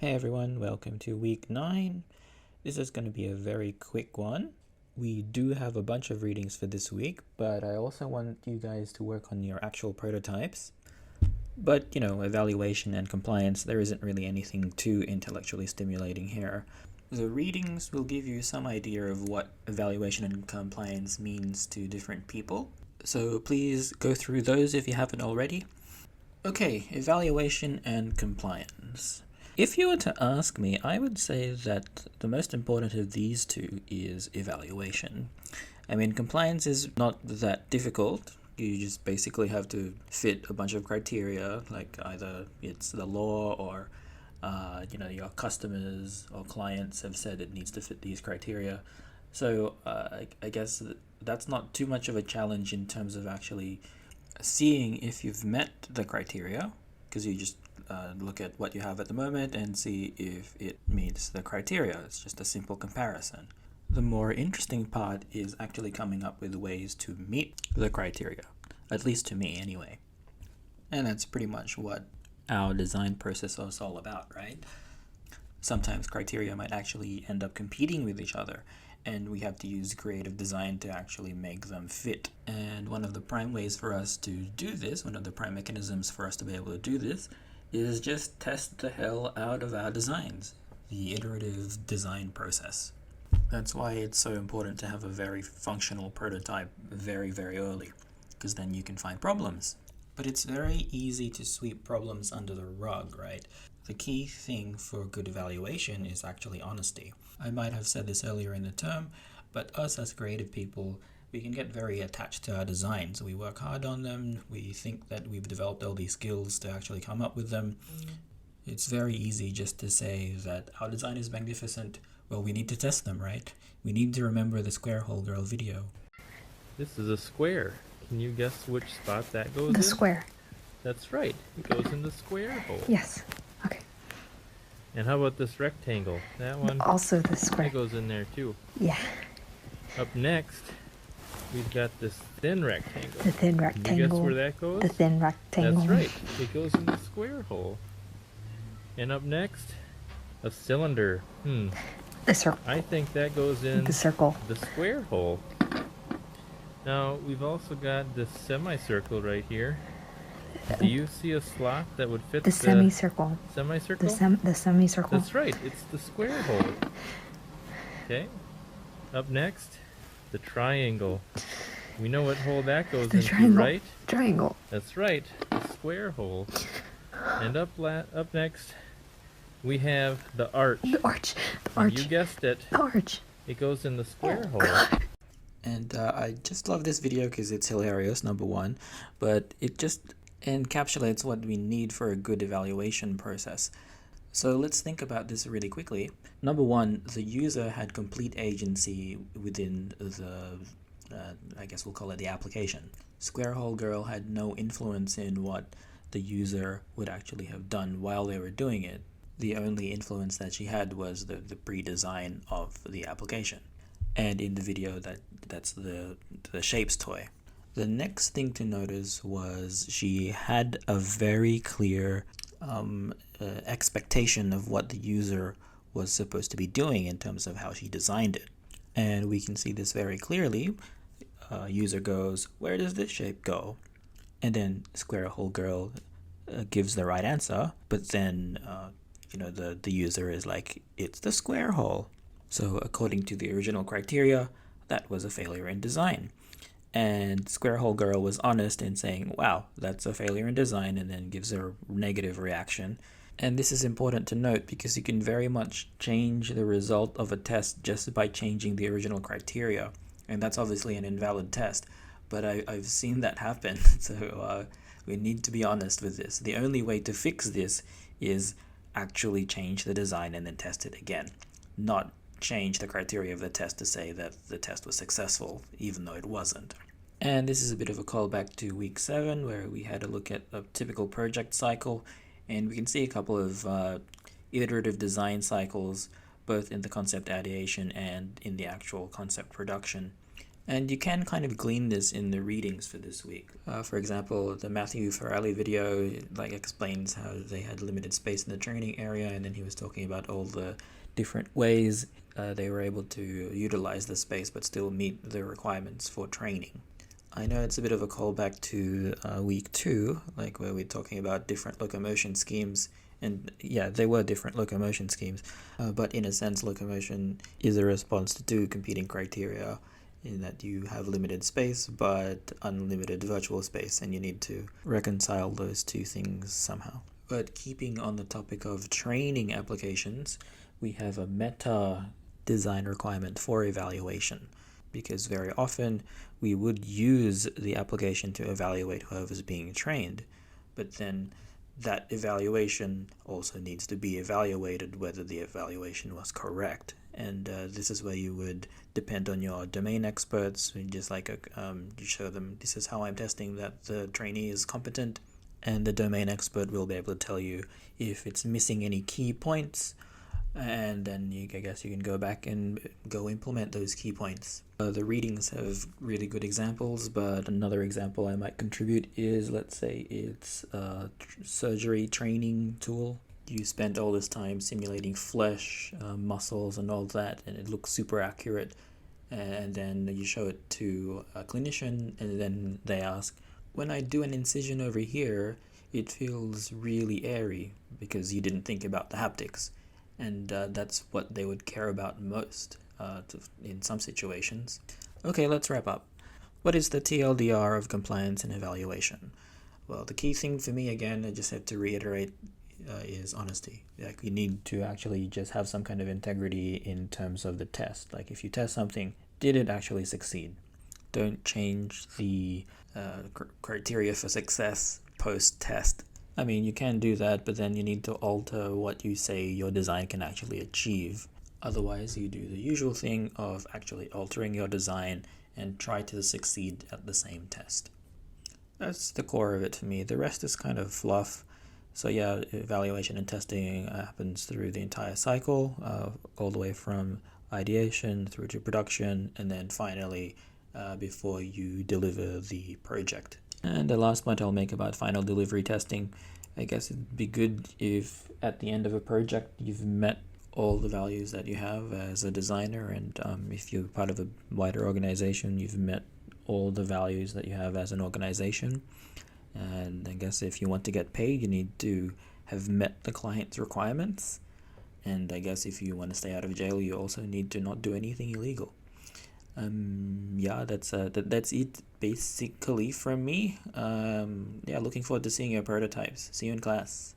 Hey everyone, welcome to week 9. This is going to be a very quick one. We do have a bunch of readings for this week, but I also want you guys to work on your actual prototypes. But, evaluation and compliance, there isn't really anything too intellectually stimulating here. The readings will give you some idea of what evaluation and compliance means to different people. So please go through those if you haven't already. Okay, evaluation and compliance. If you were to ask me, I would say that the most important of these two is evaluation. I mean, compliance is not that difficult. You just basically have to fit a bunch of criteria, like either it's the law or, your customers or clients have said it needs to fit these criteria. So I guess that's not too much of a challenge in terms of actually seeing if you've met the criteria, because you just look at what you have at the moment and see if it meets the criteria. It's just a simple comparison. The more interesting part is actually coming up with ways to meet the criteria, at least to me anyway. And that's pretty much what our design process is all about, right? Sometimes criteria might actually end up competing with each other, and we have to use creative design to actually make them fit. And one of the prime ways for us to do this, one of the prime mechanisms for us to be able to do this, is just test the hell out of our designs, the iterative design process. That's why it's so important to have a very functional prototype very, very early, because then you can find problems. But it's very easy to sweep problems under the rug, right? The key thing for good evaluation is actually honesty. I might have said this earlier in the term, but us as creative people, we can get very attached to our designs. We work hard on them. We think that we've developed all these skills to actually come up with them. It's very easy just to say that our design is magnificent. Well, we need to test them, right? We need to remember the Square Hole Girl video. This is a square. Can you guess which spot that goes in? The square. That's right. It goes in the square hole. Yes. Okay. And how about this rectangle? That one Also the square. that goes in there too. Yeah. Up next, we've got this thin rectangle. The thin Can you rectangle. guess where that goes? The thin rectangle. That's right. It goes in the square hole. And up next, a cylinder. The circle. I think that goes in The circle. the square hole. Now, we've also got this semicircle right here. Do you see a slot that would fit The semicircle. semicircle? The semicircle. That's right, it's the square hole. Okay. Up next, the triangle. We know what hole that goes The into, triangle. right? Triangle. That's right, the square hole. And up next, we have the arch. The arch. The And arch. you guessed it. The arch. It goes in the square hole. God. And I just love this video because it's hilarious, number one, but it just encapsulates what we need for a good evaluation process. So let's think about this really quickly. Number one, the user had complete agency within the, I guess we'll call it the application. Square Hole Girl had no influence in what the user would actually have done while they were doing it. The only influence that she had was the pre-design of the application. And in the video, that's the shapes toy. The next thing to notice was she had a very clear expectation of what the user was supposed to be doing in terms of how she designed it. And we can see this very clearly. User goes, where does this shape go? And then Square Hole Girl gives the right answer, but then the user is like, it's the square hole. So according to the original criteria, that was a failure in design. And Square Hole Girl was honest in saying, wow, that's a failure in design, and then gives a negative reaction. And this is important to note because you can very much change the result of a test just by changing the original criteria. And that's obviously an invalid test, but I've seen that happen. So we need to be honest with this. The only way to fix this is actually change the design and then test it again, not change the criteria of the test to say that the test was successful, even though it wasn't. And this is a bit of a callback to week 7, where we had a look at a typical project cycle, and we can see a couple of iterative design cycles, both in the concept ideation and in the actual concept production. And you can kind of glean this in the readings for this week. For example, the Matthew Farrelly video explains how they had limited space in the training area, and then he was talking about all the different ways they were able to utilize the space but still meet the requirements for training. I know it's a bit of a callback to week 2, where we're talking about different locomotion schemes. And yeah, they were different locomotion schemes, but in a sense, locomotion is a response to 2 competing criteria, in that you have limited space but unlimited virtual space, and you need to reconcile those 2 things somehow. But keeping on the topic of training applications, we have a meta design requirement for evaluation, because very often we would use the application to evaluate whoever's being trained, but then that evaluation also needs to be evaluated whether the evaluation was correct. And this is where you would depend on your domain experts, just you show them, this is how I'm testing that the trainee is competent, and the domain expert will be able to tell you if it's missing any key points, and then I guess you can go back and go implement those key points. The readings have really good examples, but another example I might contribute is, let's say it's a surgery training tool. You spend all this time simulating flesh, muscles, and all that, and it looks super accurate. And then you show it to a clinician, and then they ask, when I do an incision over here, it feels really airy, because you didn't think about the haptics. And that's what they would care about most in some situations. Okay, let's wrap up. What is the TLDR of compliance and evaluation? Well, the key thing for me, again, I just have to reiterate, is honesty. You need to actually just have some kind of integrity in terms of the test. If you test something, did it actually succeed? Don't change the criteria for success post-test. I mean, you can do that, but then you need to alter what you say your design can actually achieve. Otherwise, you do the usual thing of actually altering your design and try to succeed at the same test. That's the core of it for me. The rest is kind of fluff. So yeah, evaluation and testing happens through the entire cycle, all the way from ideation through to production, and then finally before you deliver the project. And the last point I'll make about final delivery testing, I guess it'd be good if at the end of a project you've met all the values that you have as a designer, and if you're part of a wider organization, you've met all the values that you have as an organization. And I guess if you want to get paid, you need to have met the client's requirements. And I guess if you want to stay out of jail, you also need to not do anything illegal. Yeah, that's it basically from me. Yeah, looking forward to seeing your prototypes. See you in class.